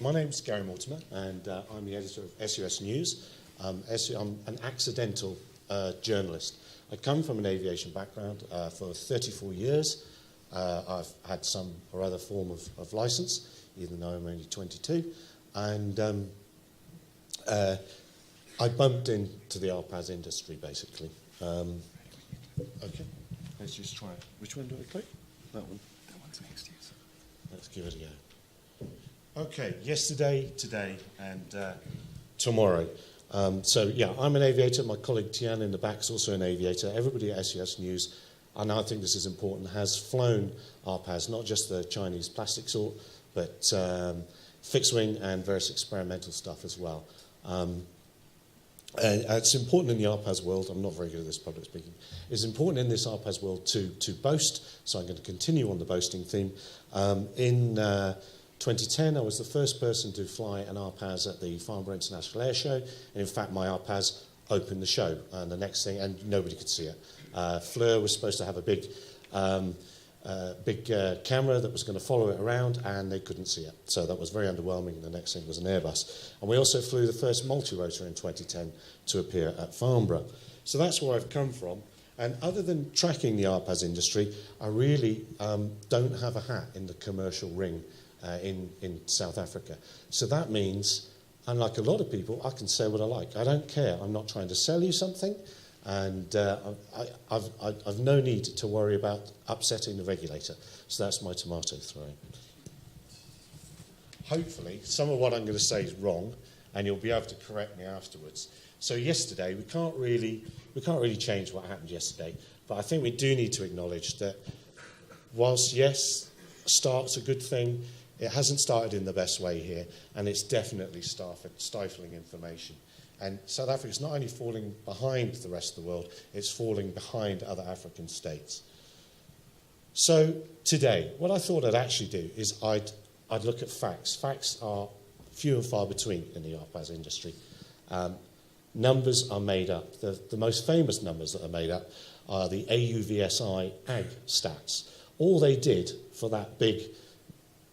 My name's Gary Mortimer, and I'm the editor of sUAS News. I'm an accidental journalist. I come from an aviation background. For 34 years, I've had some or other form of license, even though I'm only 22. And I bumped into the RPAS industry, basically. Okay, let's just try it. Which one do I click? That one. That one's next to you. Let's give it a go. Okay, yesterday, today, and tomorrow. So, yeah, I'm an aviator. My colleague Tian in the back is also an aviator. Everybody at sUAS News, and I think this is important, has flown RPAS, not just the Chinese plastic sort, but fixed wing and various experimental stuff as well. It's important in the RPAS world. I'm not very good at this public speaking. It's important in this RPAS world to boast, so I'm going to continue on the boasting theme. In 2010, I was the first person to fly an RPAS at the Farnborough International Air Show, and in fact, my RPAS opened the show. And the next thing, and nobody could see it. Fleur was supposed to have a big camera that was going to follow it around, and they couldn't see it. So that was very underwhelming. The next thing was an Airbus. And we also flew the first multi-rotor in 2010 to appear at Farnborough. So that's where I've come from. And other than tracking the RPAS industry, I really don't have a hat in the commercial ring in South Africa. So that means, unlike a lot of people, I can say what I like. I don't care. I'm not trying to sell you something. And I've no need to worry about upsetting the regulator. So that's my tomato throwing. Hopefully, some of what I'm going to say is wrong, and you'll be able to correct me afterwards. So yesterday, we can't really change what happened yesterday, but I think we do need to acknowledge that whilst, yes, start's a good thing, it hasn't started in the best way here, and it's definitely stifling information. And South Africa is not only falling behind the rest of the world, it's falling behind other African states. So today, what I thought I'd actually do is I'd look at facts. Facts are few and far between in the RPAS industry. Numbers are made up. The most famous numbers that are made up are the AUVSI AG stats. All they did for that big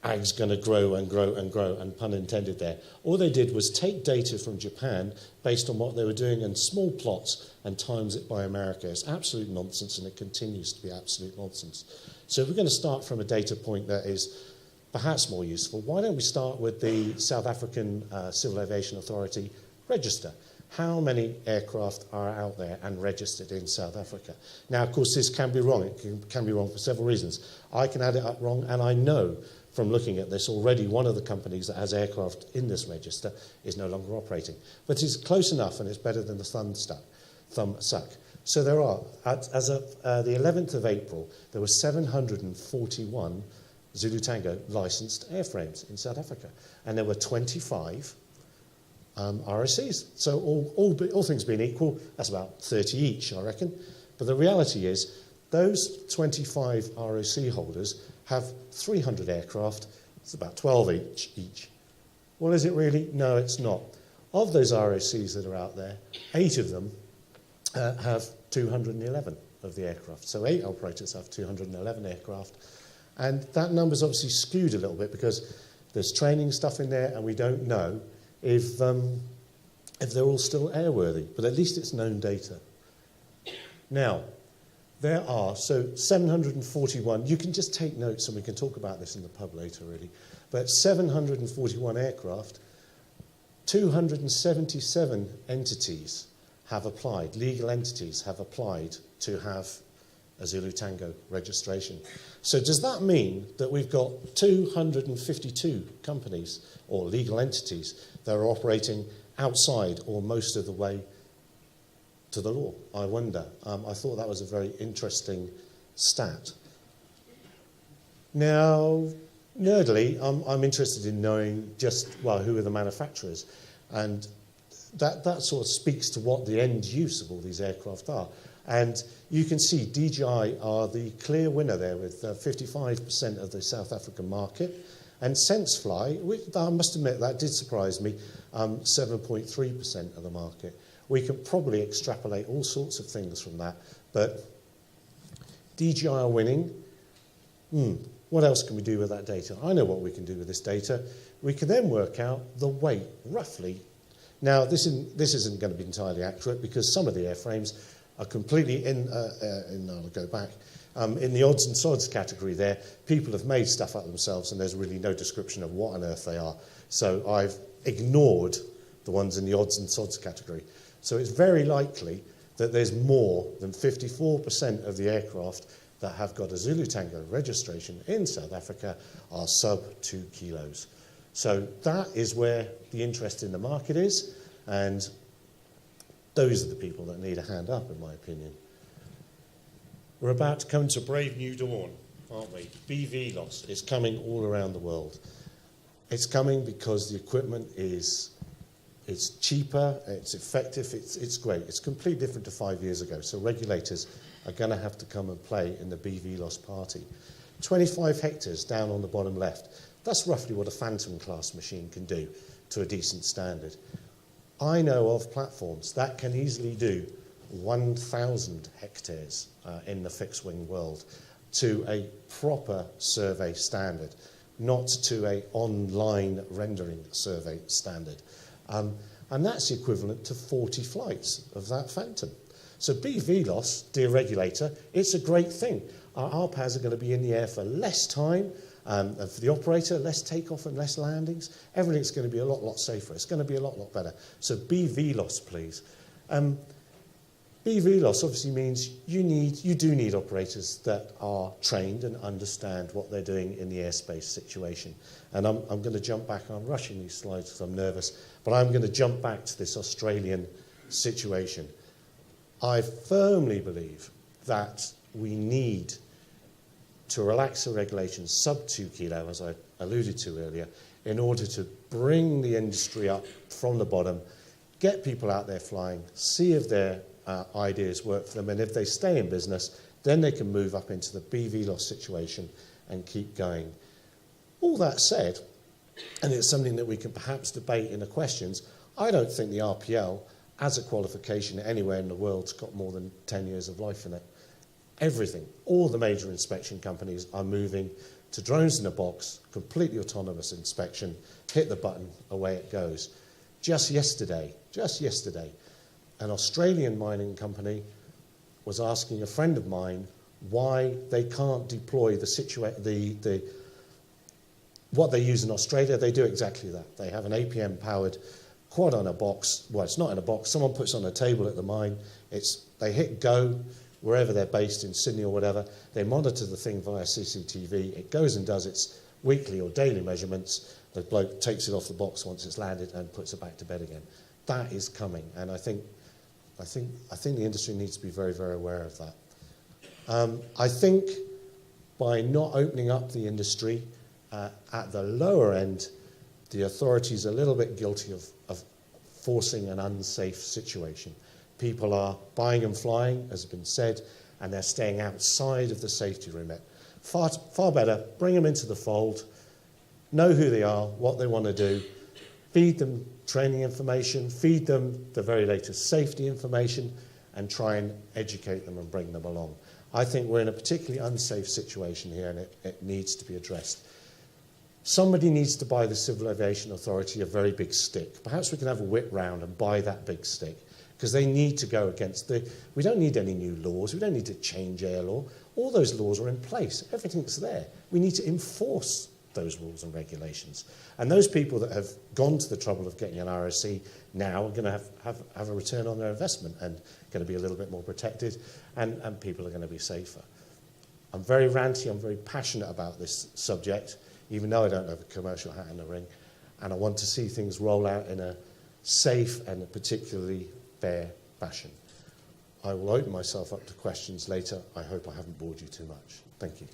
ag's going to grow and grow and grow, and pun intended there. All they did was take data from Japan based on what they were doing in small plots and times it by America. It's absolute nonsense, and it continues to be absolute nonsense. So if we're going to start from a data point that is perhaps more useful, why don't we start with the South African Civil Aviation Authority register? How many aircraft are out there and registered in South Africa? Now, of course, this can be wrong. It can be wrong for several reasons. I can add it up wrong, and I know from looking at this already, one of the companies that has aircraft in this register is no longer operating. But it's close enough, and it's better than the thumb suck. So there are, as of the 11th of April, there were 741 Zulu Tango licensed airframes in South Africa. And there were 25 ROCs. So all things being equal, that's about 30 each, I reckon. But the reality is, those 25 ROC holders have 300 aircraft. It's about 12 each. Well, is it really? No, it's not. Of those ROCs that are out there, 8 of them have 211 of the aircraft. So 8 operators have 211 aircraft. And that number's obviously skewed a little bit because there's training stuff in there, and we don't know if they're all still airworthy. But at least it's known data. Now, there are, so 741, you can just take notes and we can talk about this in the pub later really, but 741 aircraft, 277 entities have applied, legal entities have applied to have a Zulu Tango registration. So does that mean that we've got 252 companies or legal entities that are operating outside or most of the way to the law? I wonder. I thought that was a very interesting stat. Now, nerdily, I'm interested in knowing just, well, who are the manufacturers? And that sort of speaks to what the end use of all these aircraft are. And you can see DJI are the clear winner there with 55% of the South African market. And SenseFly, which I must admit, that did surprise me, 7.3% of the market. We can probably extrapolate all sorts of things from that, but DJI are winning. What else can we do with that data? I know what we can do with this data. we can then work out the weight, roughly. Now, this isn't going to be entirely accurate because some of the airframes are completely I'll go back, in the odds and sods category there. People have made stuff up themselves and there's really no description of what on earth they are. So I've ignored the ones in the odds and sods category. So it's very likely that there's more than 54% of the aircraft that have got a Zulu Tango registration in South Africa are sub 2 kilos. So that is where the interest in the market is, and those are the people that need a hand up, in my opinion. We're about to come to a brave new dawn, aren't we? BV loss is coming all around the world. It's coming because the equipment it's cheaper, it's effective, it's great. It's completely different to 5 years ago. So regulators are going to have to come and play in the BV loss party. 25 hectares down on the bottom left. That's roughly what a Phantom class machine can do to a decent standard. I know of platforms that can easily do 1,000 hectares in the fixed wing world to a proper survey standard, not to an online rendering survey standard. And that's equivalent to 40 flights of that Phantom. So BV loss, dear regulator, it's a great thing. Our RPAS are going to be in the air for less time, and for the operator, less takeoff and less landings. Everything's going to be a lot safer. It's going to be a lot better. So BV loss, please. BV loss obviously means you do need operators that are trained and understand what they're doing in the airspace situation. And I'm going to jump back. I'm rushing these slides because I'm nervous, but I'm going to jump back to this Australian situation. I firmly believe that we need to relax the regulations sub 2 kilo, as I alluded to earlier, in order to bring the industry up from the bottom, get people out there flying, see if their ideas work for them, and if they stay in business, then they can move up into the BV loss situation and keep going. All that said, and it's something that we can perhaps debate in the questions, I don't think the RPL, as a qualification anywhere in the world, has got more than 10 years of life in it. Everything, all the major inspection companies are moving to drones in a box, completely autonomous inspection, hit the button, away it goes. Just yesterday, an Australian mining company was asking a friend of mine why they can't deploy what they use in Australia. They do exactly that. They have an APM-powered quad on a box. Well, it's not in a box. Someone puts it on a table at the mine. They hit go wherever they're based, in Sydney or whatever. They monitor the thing via CCTV. It goes and does its weekly or daily measurements. The bloke takes it off the box once it's landed and puts it back to bed again. That is coming, and I think the industry needs to be very, very aware of that. I think by not opening up the industry at the lower end, the authorities are a little bit guilty of forcing an unsafe situation. People are buying and flying, as has been said, and they're staying outside of the safety remit. Far better, bring them into the fold, know who they are, what they want to do, feed them training information, feed them the very latest safety information, and try and educate them and bring them along. I think we're in a particularly unsafe situation here, and it needs to be addressed. Somebody needs to buy the Civil Aviation Authority a very big stick. Perhaps we can have a whip round and buy that big stick, because they need to go against we don't need any new laws, we don't need to change air law. All those laws are in place, everything's there. We need to enforce those rules and regulations. And those people that have gone to the trouble of getting an RSC now are going to have a return on their investment and going to be a little bit more protected, and people are going to be safer. I'm very ranty, I'm very passionate about this subject, even though I don't have a commercial hat in the ring, and I want to see things roll out in a safe and a particularly fair fashion. I will open myself up to questions later. I hope I haven't bored you too much. Thank you.